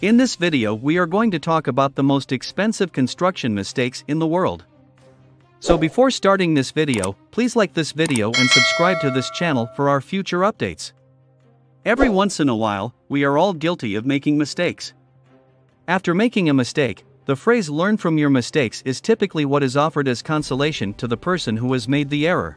In this video we are going to talk about the most expensive construction mistakes in the world. So before starting this video, please like this video and subscribe to this channel for our future updates. Every once in a while, we are all guilty of making mistakes. After making a mistake, the phrase "learn from your mistakes" is typically what is offered as consolation to the person who has made the error.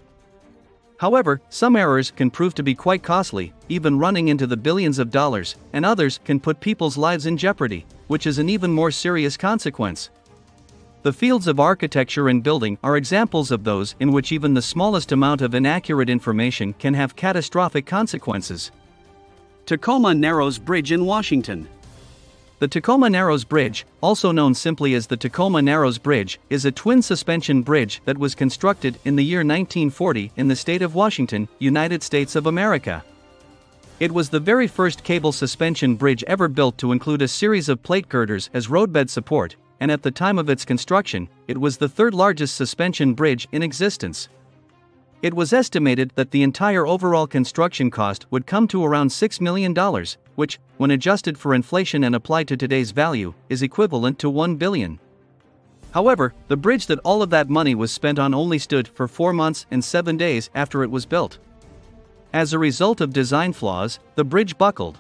However, some errors can prove to be quite costly, even running into the billions of dollars, and others can put people's lives in jeopardy, which is an even more serious consequence. The fields of architecture and building are examples of those in which even the smallest amount of inaccurate information can have catastrophic consequences. Tacoma Narrows Bridge in Washington. The Tacoma Narrows Bridge, also known simply as the Tacoma Narrows Bridge, is a twin-suspension bridge that was constructed in the year 1940 in the state of Washington, United States of America. It was the very first cable suspension bridge ever built to include a series of plate girders as roadbed support, and at the time of its construction, it was the third largest suspension bridge in existence. It was estimated that the entire overall construction cost would come to around $6 million, which, when adjusted for inflation and applied to today's value, is equivalent to $1 billion. However, the bridge that all of that money was spent on only stood for 4 months and 7 days after it was built. As a result of design flaws, the bridge buckled.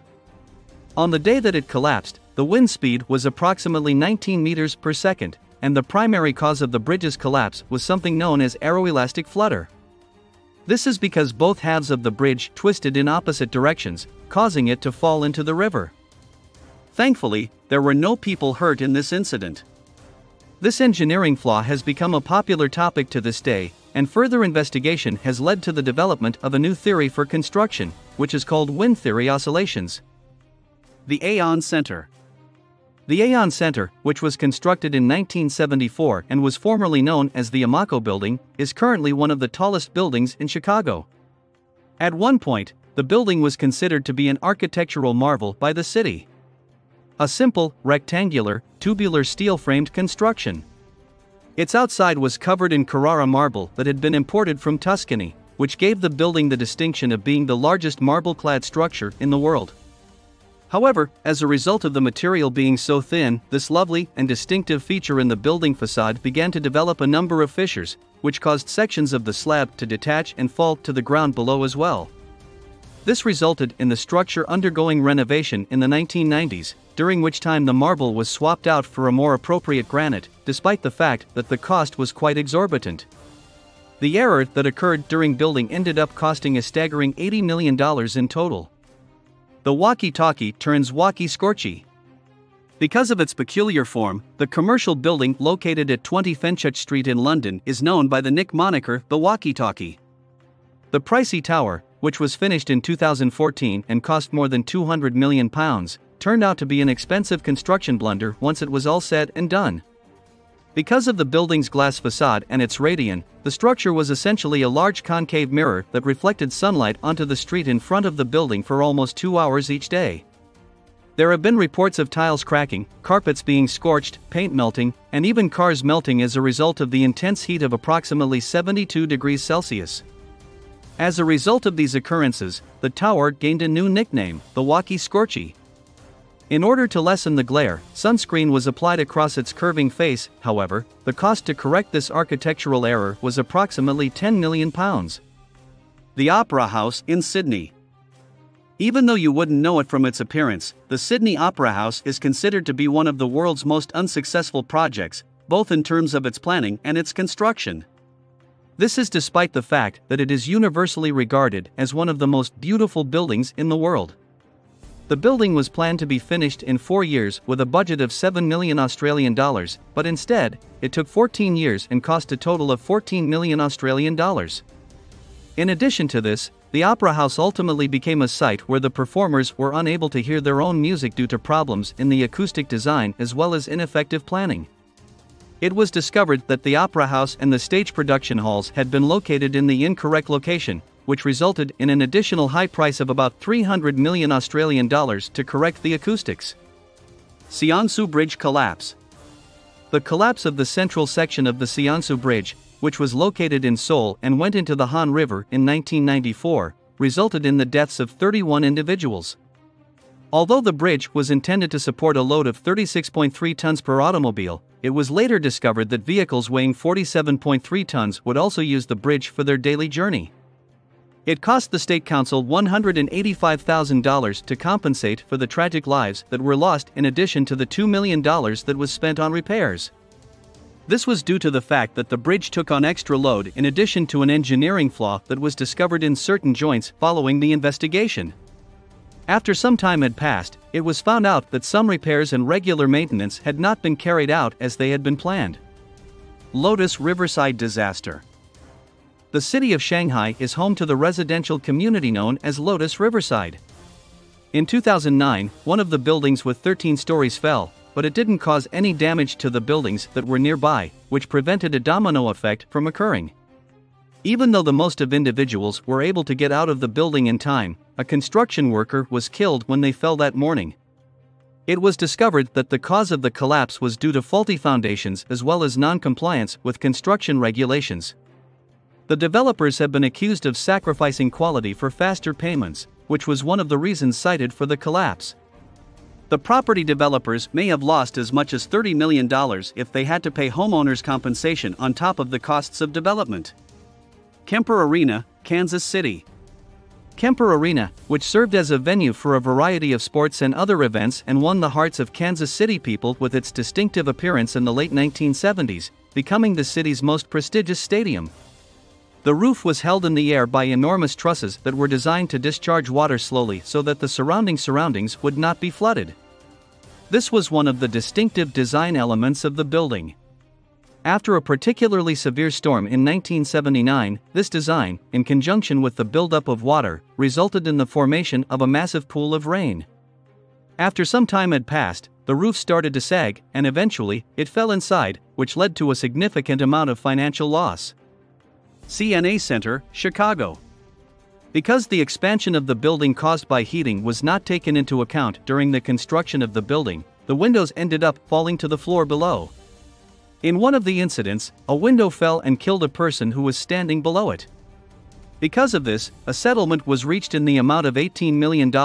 On the day that it collapsed, the wind speed was approximately 19 meters per second, and the primary cause of the bridge's collapse was something known as aeroelastic flutter. This is because both halves of the bridge twisted in opposite directions, causing it to fall into the river. Thankfully, there were no people hurt in this incident. This engineering flaw has become a popular topic to this day, and further investigation has led to the development of a new theory for construction, which is called wind theory oscillations. The Aon Center. The Aon Center, which was constructed in 1974 and was formerly known as the Amaco Building, is currently one of the tallest buildings in Chicago. At one point, the building was considered to be an architectural marvel by the city. A simple, rectangular, tubular steel-framed construction. Its outside was covered in Carrara marble that had been imported from Tuscany, which gave the building the distinction of being the largest marble-clad structure in the world. However, as a result of the material being so thin, this lovely and distinctive feature in the building facade began to develop a number of fissures, which caused sections of the slab to detach and fall to the ground below as well. This resulted in the structure undergoing renovation in the 1990s, during which time the marble was swapped out for a more appropriate granite, despite the fact that the cost was quite exorbitant. The error that occurred during building ended up costing a staggering $80 million in total. The walkie-talkie turns walkie-scorchy. Because of its peculiar form, the commercial building located at 20 Fenchurch Street in London is known by the nick moniker the walkie-talkie. The pricey tower, which was finished in 2014 and cost more than £200 million, turned out to be an expensive construction blunder once it was all said and done. Because of the building's glass facade and its radian, the structure was essentially a large concave mirror that reflected sunlight onto the street in front of the building for almost 2 hours each day. There have been reports of tiles cracking, carpets being scorched, paint melting, and even cars melting as a result of the intense heat of approximately 72 degrees Celsius. As a result of these occurrences, the tower gained a new nickname, the walkie-scorchy. In order to lessen the glare, sunscreen was applied across its curving face. However, the cost to correct this architectural error was approximately £10 million. The Opera House in Sydney. Even though you wouldn't know it from its appearance, the Sydney Opera House is considered to be one of the world's most unsuccessful projects, both in terms of its planning and its construction. This is despite the fact that it is universally regarded as one of the most beautiful buildings in the world. The building was planned to be finished in 4 years with a budget of $7 million Australian dollars, but instead, it took 14 years and cost a total of $14 million Australian dollars. In addition to this, the Opera House ultimately became a site where the performers were unable to hear their own music due to problems in the acoustic design as well as ineffective planning. It was discovered that the Opera House and the stage production halls had been located in the incorrect location, which resulted in an additional high price of about $300 million Australian dollars to correct the acoustics. Siansu Bridge collapse. The collapse of the central section of the Siansu Bridge, which was located in Seoul and went into the Han River in 1994, resulted in the deaths of 31 individuals. Although the bridge was intended to support a load of 36.3 tons per automobile, it was later discovered that vehicles weighing 47.3 tons would also use the bridge for their daily journey. It cost the State Council $185,000 to compensate for the tragic lives that were lost, in addition to the $2 million that was spent on repairs. This was due to the fact that the bridge took on extra load in addition to an engineering flaw that was discovered in certain joints following the investigation. After some time had passed, it was found out that some repairs and regular maintenance had not been carried out as they had been planned. Lotus Riverside disaster. The city of Shanghai is home to the residential community known as Lotus Riverside. In 2009, one of the buildings with 13 stories fell, but it didn't cause any damage to the buildings that were nearby, which prevented a domino effect from occurring. Even though the most of individuals were able to get out of the building in time, a construction worker was killed when they fell that morning. It was discovered that the cause of the collapse was due to faulty foundations as well as non-compliance with construction regulations. The developers have been accused of sacrificing quality for faster payments, which was one of the reasons cited for the collapse. The property developers may have lost as much as $30 million if they had to pay homeowners compensation on top of the costs of development. Kemper Arena, Kansas City. Kemper Arena, which served as a venue for a variety of sports and other events and won the hearts of Kansas City people with its distinctive appearance in the late 1970s, becoming the city's most prestigious stadium. The roof was held in the air by enormous trusses that were designed to discharge water slowly so that the surroundings would not be flooded. This was one of the distinctive design elements of the building. After a particularly severe storm in 1979, this design, in conjunction with the buildup of water, resulted in the formation of a massive pool of rain. After some time had passed, the roof started to sag, and eventually, it fell inside, which led to a significant amount of financial loss. CNA Center, Chicago. Because the expansion of the building caused by heating was not taken into account during the construction of the building, the windows ended up falling to the floor below. In one of the incidents, a window fell and killed a person who was standing below it. Because of this, a settlement was reached in the amount of $18 million,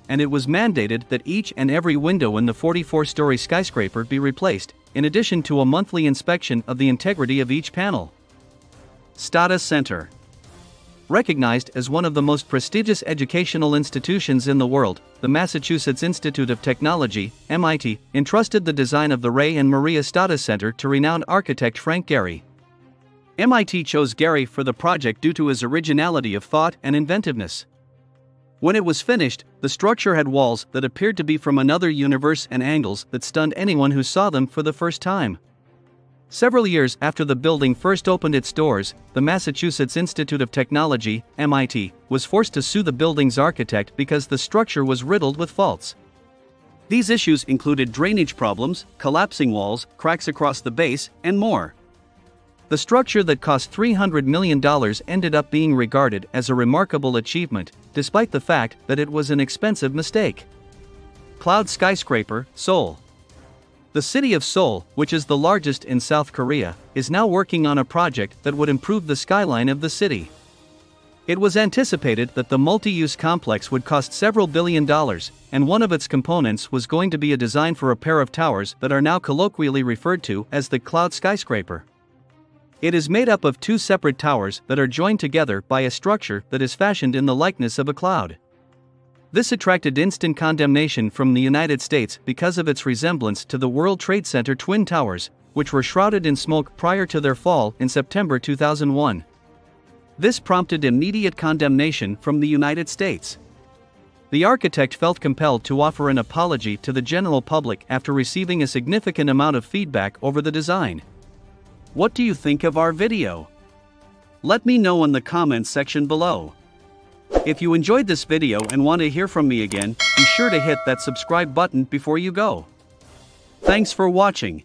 and it was mandated that each and every window in the 44-story skyscraper be replaced, in addition to a monthly inspection of the integrity of each panel. Stata Center. Recognized as one of the most prestigious educational institutions in the world, the Massachusetts Institute of Technology, MIT, entrusted the design of the Ray and Maria Stata Center to renowned architect Frank Gehry. MIT chose Gehry for the project due to his originality of thought and inventiveness. When it was finished, the structure had walls that appeared to be from another universe and angles that stunned anyone who saw them for the first time. Several years after the building first opened its doors, the Massachusetts Institute of Technology, MIT, was forced to sue the building's architect because the structure was riddled with faults. These issues included drainage problems, collapsing walls, cracks across the base, and more. The structure that cost $300 million ended up being regarded as a remarkable achievement, despite the fact that it was an expensive mistake. Cloud Skyscraper, Seoul. The city of Seoul, which is the largest in South Korea, is now working on a project that would improve the skyline of the city. It was anticipated that the multi-use complex would cost several billion dollars, and one of its components was going to be a design for a pair of towers that are now colloquially referred to as the Cloud Skyscraper. It is made up of two separate towers that are joined together by a structure that is fashioned in the likeness of a cloud. This attracted instant condemnation from the United States because of its resemblance to the World Trade Center Twin Towers, which were shrouded in smoke prior to their fall in September 2001. This prompted immediate condemnation from the United States. The architect felt compelled to offer an apology to the general public after receiving a significant amount of feedback over the design. What do you think of our video? Let me know in the comments section below. If you enjoyed this video and want to hear from me again, be sure to hit that subscribe button before you go. Thanks for watching.